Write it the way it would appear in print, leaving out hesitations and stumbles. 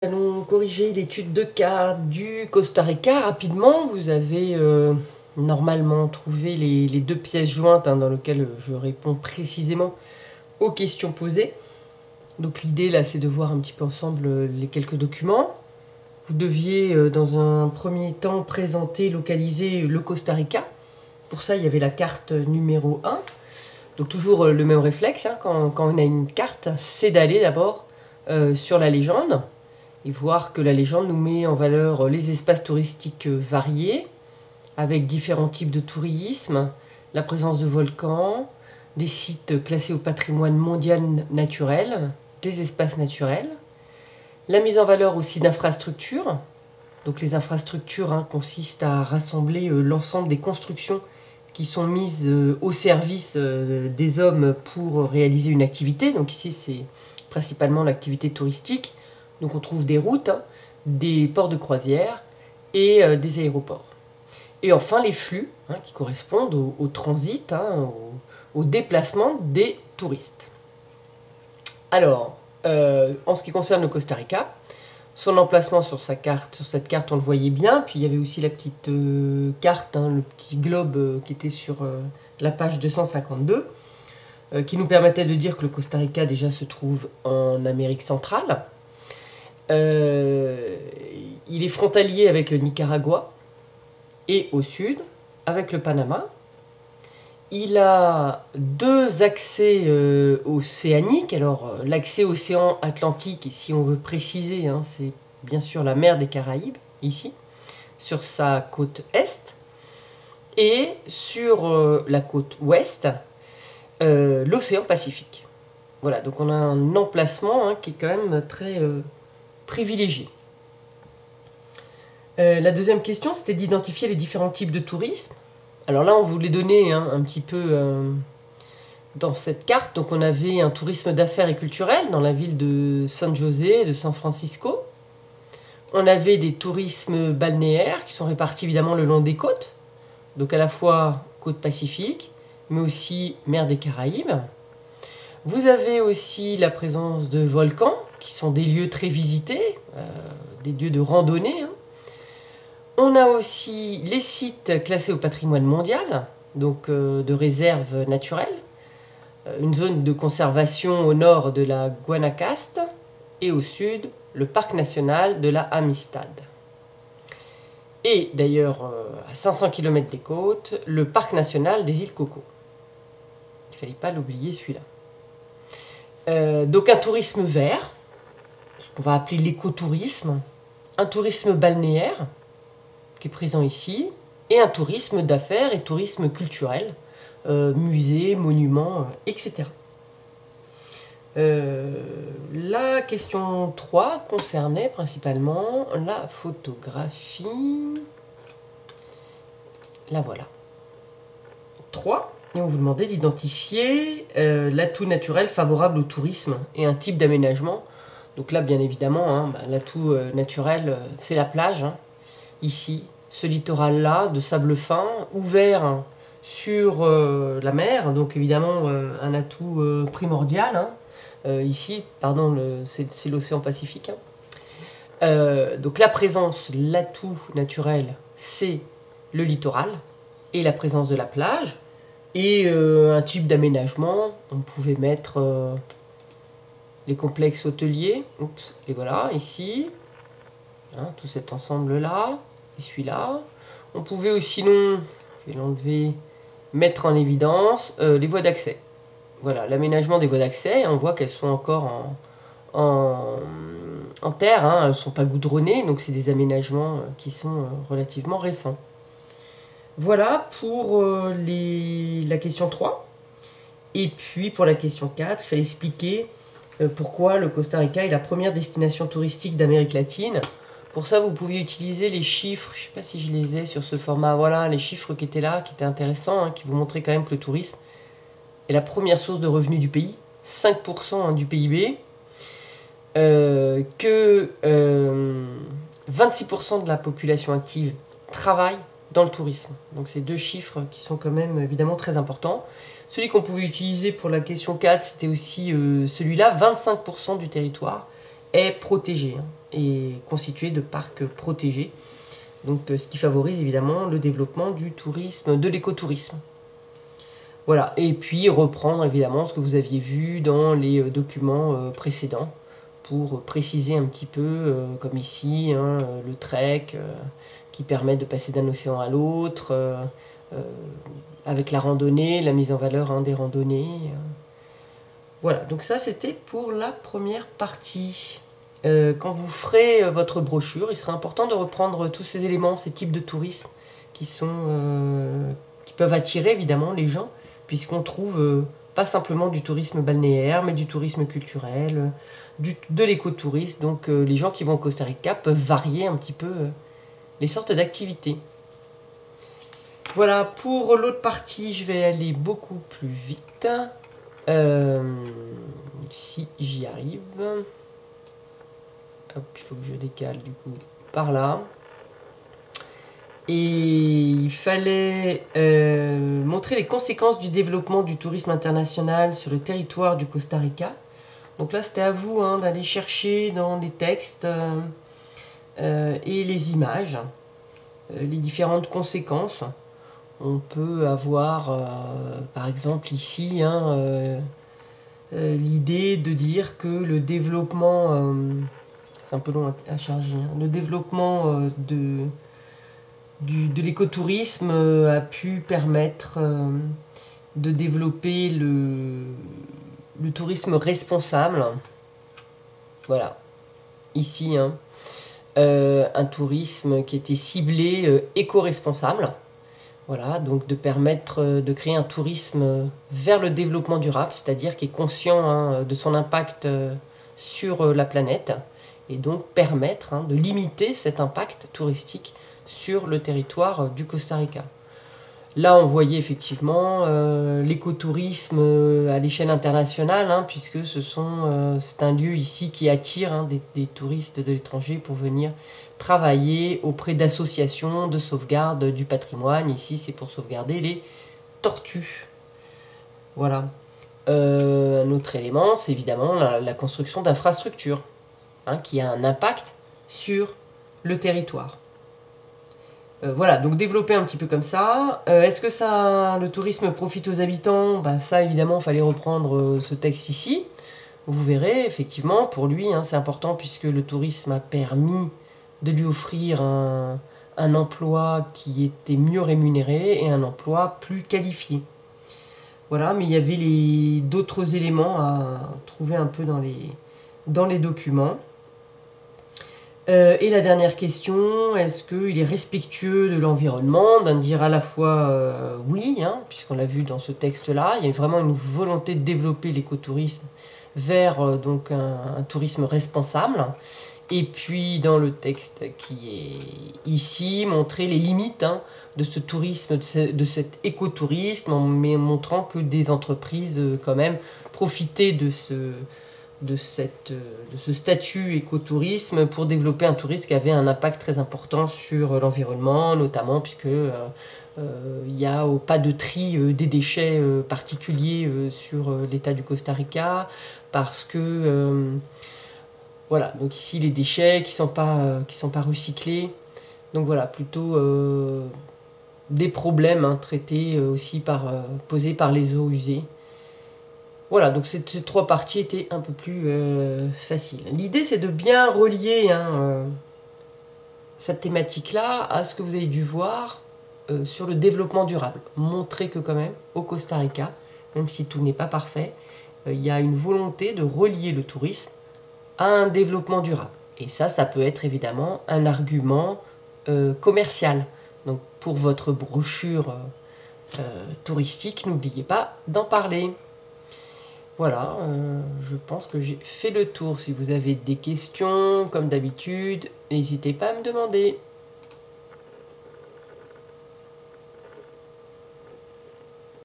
Nous allons corriger l'étude de cas du Costa Rica rapidement. Vous avez normalement trouvé les deux pièces jointes dans lesquelles je réponds précisément aux questions posées. Donc l'idée là, c'est de voir un petit peu ensemble les quelques documents. Vous deviez dans un premier temps présenter, localiser le Costa Rica. Pour ça, il y avait la carte numéro 1. Donc toujours le même réflexe, quand on a une carte, c'est d'aller d'abord sur la légende et voir que la légende nous met en valeur les espaces touristiques variés, avec différents types de tourisme, la présence de volcans, des sites classés au patrimoine mondial naturel, des espaces naturels, la mise en valeur aussi d'infrastructures. Donc les infrastructures consistent à rassembler l'ensemble des constructions qui sont mises au service des hommes pour réaliser une activité. Donc ici c'est principalement l'activité touristique. Donc on trouve des routes, des ports de croisière et des aéroports. Et enfin les flux qui correspondent au transit, au déplacement des touristes. Alors, en ce qui concerne le Costa Rica, son emplacement sur cette carte on le voyait bien, puis il y avait aussi la petite carte, le petit globe qui était sur la page 252, qui nous permettait de dire que le Costa Rica déjà se trouve en Amérique centrale. Il est frontalier avec le Nicaragua et au sud avec le Panama. Il a deux accès océaniques. Alors l'accès océan Atlantique, et si on veut préciser, c'est bien sûr la mer des Caraïbes, ici, sur sa côte est. Et sur la côte ouest, l'océan Pacifique. Voilà, donc on a un emplacement qui est quand même très privilégié. La deuxième question, c'était d'identifier les différents types de tourisme. Alors là, on vous les donnait un petit peu dans cette carte. Donc on avait un tourisme d'affaires et culturel dans la ville de San José, de San Francisco. On avait des tourismes balnéaires qui sont répartis évidemment le long des côtes. Donc à la fois côte Pacifique, mais aussi mer des Caraïbes. Vous avez aussi la présence de volcans, qui sont des lieux très visités, des lieux de randonnée. On a aussi les sites classés au patrimoine mondial, donc de réserve naturelle, une zone de conservation au nord de la Guanacaste et au sud, le parc national de la Amistad. Et d'ailleurs, à 500 km des côtes, le parc national des îles Coco. Il ne fallait pas l'oublier celui-là. Donc un tourisme vert, ce qu'on va appeler l'écotourisme, un tourisme balnéaire, qui est présent ici, et un tourisme d'affaires et tourisme culturel, musées, monuments, etc. La question 3 concernait principalement la photographie. La voilà. 3. Et on vous demandait d'identifier l'atout naturel favorable au tourisme et un type d'aménagement. Donc là, bien évidemment, l'atout naturel, c'est la plage. Ici, ce littoral-là, de sable fin, ouvert sur la mer. Donc évidemment, un atout primordial. Ici, pardon, c'est l'océan Pacifique. Donc la présence, l'atout naturel, c'est le littoral et la présence de la plage. Et un type d'aménagement, on pouvait mettre les complexes hôteliers, les voilà, ici, tout cet ensemble-là, et celui-là. On pouvait aussi, sinon, je vais l'enlever, mettre en évidence les voies d'accès. Voilà, l'aménagement des voies d'accès, on voit qu'elles sont encore en terre, elles ne sont pas goudronnées, donc c'est des aménagements qui sont relativement récents. Voilà pour la question 3. Et puis pour la question 4, il fallait expliquer pourquoi le Costa Rica est la première destination touristique d'Amérique latine. Pour ça, vous pouviez utiliser les chiffres, je ne sais pas si je les ai sur ce format, voilà, les chiffres qui étaient là, qui étaient intéressants, qui vous montraient quand même que le tourisme est la première source de revenus du pays, 5% du PIB, que 26% de la population active travaille dans le tourisme. Donc c'est deux chiffres qui sont quand même évidemment très importants. Celui qu'on pouvait utiliser pour la question 4, c'était aussi celui-là, 25% du territoire est protégé. est constitué de parcs protégés. Donc, ce qui favorise évidemment le développement du tourisme, de l'écotourisme. Voilà, et puis reprendre évidemment ce que vous aviez vu dans les documents précédents pour préciser un petit peu, comme ici, hein, le trek qui permet de passer d'un océan à l'autre, avec la randonnée, la mise en valeur hein, des randonnées. Voilà, donc ça c'était pour la première partie. Quand vous ferez votre brochure, il sera important de reprendre tous ces éléments, ces types de tourisme qui peuvent attirer évidemment les gens, puisqu'on trouve pas simplement du tourisme balnéaire, mais du tourisme culturel, de l'écotourisme. Donc les gens qui vont au Costa Rica peuvent varier un petit peu les sortes d'activités. Voilà, pour l'autre partie, je vais aller beaucoup plus vite. Si j'y arrive. Hop, il faut que je décale du coup par là. Et il fallait montrer les conséquences du développement du tourisme international sur le territoire du Costa Rica. Donc là, c'était à vous hein, d'aller chercher dans les textes et les images les différentes conséquences. On peut avoir, par exemple ici, hein, l'idée de dire que le développement, c'est un peu long à charger, hein, le développement de l'écotourisme a pu permettre de développer le tourisme responsable. Voilà, ici, hein, un tourisme qui était ciblé éco-responsable. Voilà, donc de permettre de créer un tourisme vers le développement durable, c'est-à-dire qui est conscient hein, de son impact sur la planète, et donc permettre hein, de limiter cet impact touristique sur le territoire du Costa Rica. Là, on voyait effectivement l'écotourisme à l'échelle internationale, hein, puisque c'est un lieu ici qui attire hein, des touristes de l'étranger pour venir travailler auprès d'associations de sauvegarde du patrimoine. Ici, c'est pour sauvegarder les tortues. Voilà. Un autre élément, c'est évidemment la construction d'infrastructures, hein, qui a un impact sur le territoire. Voilà, donc développer un petit peu comme ça. Est-ce que le tourisme profite aux habitants? Ça, évidemment, il fallait reprendre ce texte ici. Vous verrez, effectivement, pour lui, hein, c'est important puisque le tourisme a permis de lui offrir un emploi qui était mieux rémunéré et un emploi plus qualifié. Voilà, mais il y avait d'autres éléments à trouver un peu dans les documents. Et la dernière question, est-ce qu'il est respectueux de l'environnement? D'en dire à la fois oui, hein, puisqu'on l'a vu dans ce texte-là, il y a vraiment une volonté de développer l'écotourisme vers donc un tourisme responsable. Et puis dans le texte qui est ici, montrer les limites hein, de ce tourisme, de cet écotourisme, en montrant que des entreprises quand même profitaient de ce statut écotourisme pour développer un tourisme qui avait un impact très important sur l'environnement, notamment puisque il n'y a pas de tri des déchets particuliers sur l'état du Costa Rica, parce que voilà, donc ici les déchets qui sont pas recyclés, donc voilà, plutôt des problèmes hein, traités aussi posés par les eaux usées. Voilà, donc ces trois parties étaient un peu plus faciles. L'idée, c'est de bien relier hein, cette thématique-là à ce que vous avez dû voir sur le développement durable. Montrer que quand même, au Costa Rica, même si tout n'est pas parfait, il y a une volonté de relier le tourisme à un développement durable. Et ça peut être évidemment un argument commercial. Donc pour votre brochure touristique, n'oubliez pas d'en parler. Voilà, je pense que j'ai fait le tour. Si vous avez des questions, comme d'habitude, n'hésitez pas à me demander.